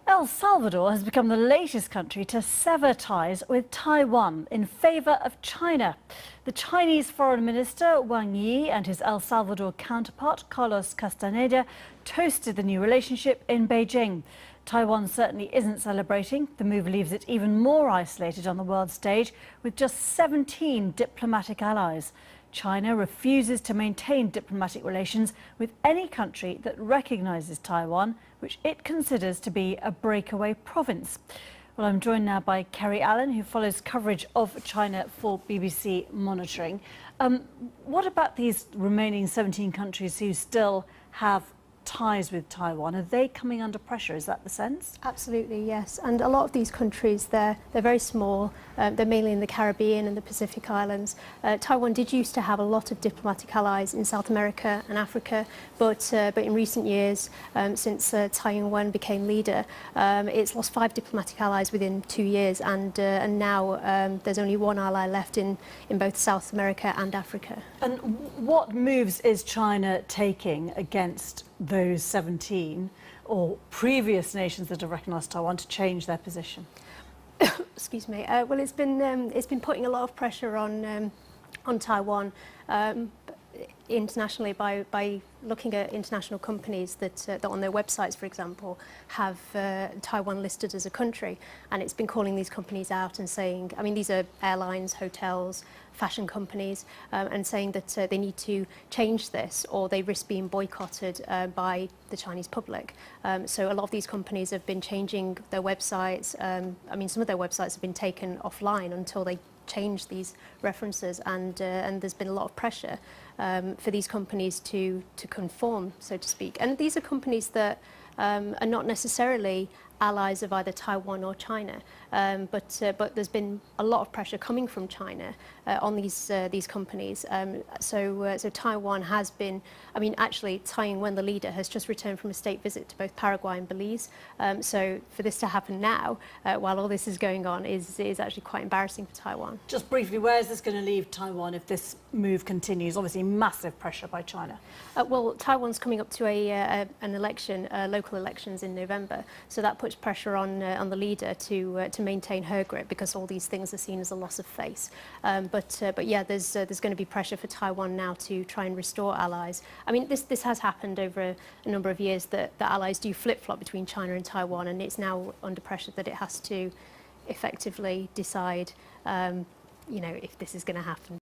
El Salvador has become the latest country to sever ties with Taiwan in favour of China. The Chinese Foreign Minister Wang Yi and his El Salvador counterpart Carlos Castaneda toasted the new relationship in Beijing. Taiwan certainly isn't celebrating. The move leaves it even more isolated on the world stage with just 17 diplomatic allies. China refuses to maintain diplomatic relations with any country that recognises Taiwan, which it considers to be a breakaway province. Well, I'm joined now by Kerry Allen, who follows coverage of China for BBC Monitoring. What about these remaining 17 countries who still have ties with Taiwan? Are they coming under pressure? Is that the sense? Absolutely, yes. And a lot of these countries, they're very small. They're mainly in the Caribbean and the Pacific Islands. Taiwan did used to have a lot of diplomatic allies in South America and Africa, but in recent years, since Tsai Ing-wen became leader, it's lost 5 diplomatic allies within 2 years, and now there's only 1 ally left in both South America and Africa. And what moves is China taking against those 17 or previous nations that have recognised Taiwan to change their position? Excuse me. Well, it's been putting a lot of pressure on Taiwan internationally by looking at international companies that on their websites, for example, have Taiwan listed as a country, and it's been calling these companies out and saying, I mean, these are airlines, hotels, fashion companies, and saying that they need to change this or they risk being boycotted by the Chinese public. So a lot of these companies have been changing their websites. I mean, some of their websites have been taken offline until they change these references, and there's been a lot of pressure for these companies to conform, so to speak. And these are companies that are not necessarily allies of either Taiwan or China, but there's been a lot of pressure coming from China on these companies. So Taiwan has been, I mean, actually Tsai Ing-wen, the leader, has just returned from a state visit to both Paraguay and Belize. So for this to happen now, while all this is going on, is actually quite embarrassing for Taiwan. Just briefly, where is this going to leave Taiwan if this move continues? Obviously, massive pressure by China. Well, Taiwan's coming up to an election, local elections in November, so that puts pressure on the leader to maintain her grip, because all these things are seen as a loss of face. But yeah, there's going to be pressure for Taiwan now to try and restore allies. I mean, this has happened over a number of years, that the allies do flip-flop between China and Taiwan, and it's now under pressure that it has to effectively decide, you know, if this is going to happen.